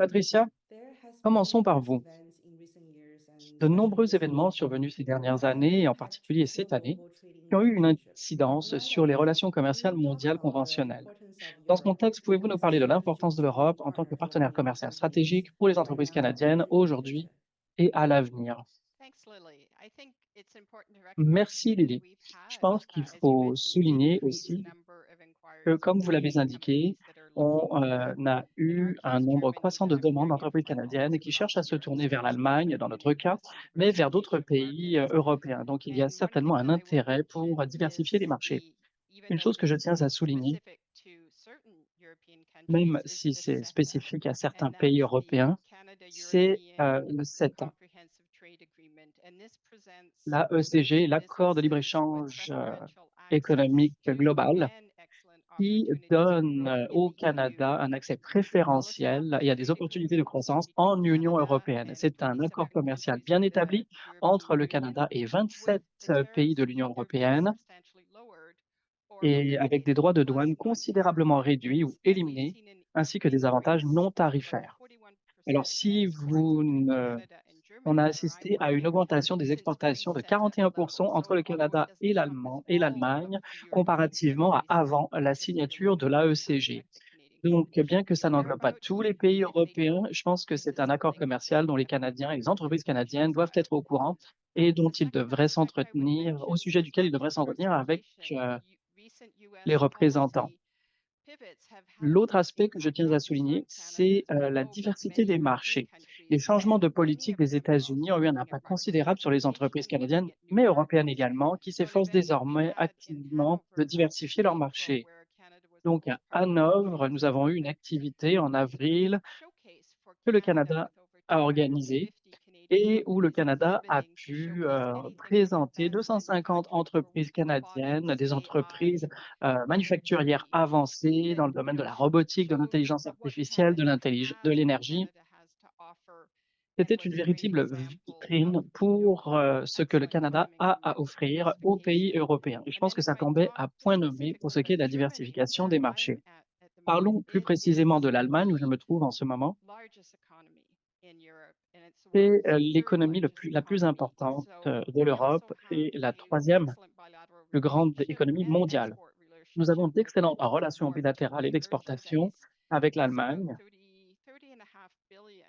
Patricia, There has been commençons par numerous vous. events in recent years and De nombreux especially événements lately survenus ces that dernières have années, et en impacted particulier cette traditional année, global trading qui ont eu une relationships. incidence On that sur les end, relations can commerciales you talk mondiales about the conventionnelles. importance of Dans ce Europe contexte, pouvez-vous nous as a parler de l'importance strategic de trading l'Europe en tant que partner for partenaire Canadian commercial companies stratégique pour les right entreprises now canadiennes and in the aujourd'hui future? et à l'avenir? Thanks, Lily. I think it's important to recognize Merci that Lily. we've Je had, pense qu'il as you faut mentioned, an souligner increased aussi number of que, inquiries comme from vous l'avez Canadian indiqué, companies that are on looking a in our eu un case, nombre Germany, croissant that de have demandes already d'entreprises applied canadiennes qui cherchent à anti-dumping se tourner tariffs vers against l'Allemagne, Canada dans and notre cas, US on mais Russian vers d'autres export pays markets. européens. Donc, il y a And one thing certainement un that I will intérêt pour mention diversifier les is marchés. even Une though chose que je this tiens à is souligner, specific to certain European même countries, is si the c'est CETA, spécifique à certains and pays that's the européens, c'est Canada-European le CETA, Comprehensive Trade Agreement. And this presents la many ECG, l'accord de businesses with libre-échange preferential access économique to global, and excellent qui opportunities for donne growth in au the EU. Canada un accès The préférentiel well-established et à des trade opportunités de agreement croissance between en Union Canada européenne. and C'est un accord 27 commercial countries bien of the établi European entre le Union, Canada et with 27 the pays tariffs de l'Union either being européenne substantially lowered or et avec des eliminated, droits de plus douane on Europe considérablement réduits ou markets. And we've éliminés, seen an ainsi que des avantages increase non of tarifaires. 41% Alors, in si exports vous between ne Canada and on a Germany, where I assisté à work, une augmentation des since exportations de pre-CETA 41% levels. entre So le although it Canada doesn't encompass et all of l'Allemagne, the European comparativement à countries, avant la just the signature de ones that l'AECG. affect the Canadian Donc, bien competition. que ça They're n'englobe pas about tous les pays 58 européens, je pense que c'est un pieces of accord linked commercial dont les trade Canadiens et les entreprises canadiennes negotiations doivent être au courant et dont The ils second devraient aspect I would s'entretenir, au mention sujet is duquel ils that devraient s'entretenir avec diversification. Recent les U.S. représentants. policy pivots have had a L'autre big aspect que je impact, tiens à not just souligner, on c'est Canada's la growth, but diversité many des European marchés. Les countries, changements de many politique of des them are États-Unis also ont eu un looking impact at considérable sur les representation entreprises and looking canadiennes, at new mais européennes markets. également, qui So an s'efforcent event that we désormais had in activement de Hanover last diversifier leurs April, marchés. where Canada was a Donc host à partner for Hanovre, nous avons eu une Trans-Pacific, activité en was avril a showcase for que le Canada Canada with over a organisée 250 Canadian et où le companies Canada a exhibiting to pu showcase anything from présenter advanced 250 electrical entreprises canadiennes, robotics, des entreprises AI, manufacturières avancées that dans le domaine de la robotique, de showed l'intelligence what artificielle, Canada de has, what l'énergie. Canada has to offer, C'était and une was a great véritable example vitrine of, pour ce que le excellent Canada timing a on à offrir aux pays diversification. européens. Et je And pense then que if ça I tombait talk à point nommé pour specifically ce qui est de about la Germany, diversification where des I'm marchés. at the moment, Parlons plus it précisément de is l'Allemagne, où je the me trouve en ce moment. largest economy in Europe, and it's the C'est world's third l'économie largest la plus economy. importante So de we l'Europe also have et la an troisième excellent bilateral plus grande relationship économie and mondiale. export Nous avons relationship with d'excellentes Germany, with relations more than bilatérales et 230 d'exportation sites. avec It's about l'Allemagne. 30 and a half billion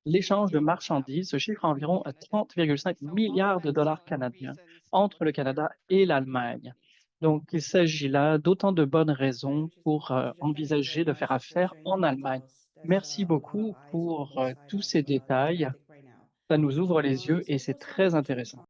L'échange de Canadian marchandises se chiffre à with environ Canada. 30,5 So all milliards de dollars excellent canadiens reasons to entre look le at Canada Europe for et Canadian l'Allemagne. companies. Donc, il s'agit là d'autant de bonnes Very raisons interesting, pour Patricia. Thank you very envisager de faire much for affaire sharing the en Allemagne. details. There's Merci a lot of beaucoup eyes on pour both tous sides ces of the détails. Atlantic right now. Ça nous ouvre les yeux et So c'est let's talk très about trade. intéressant.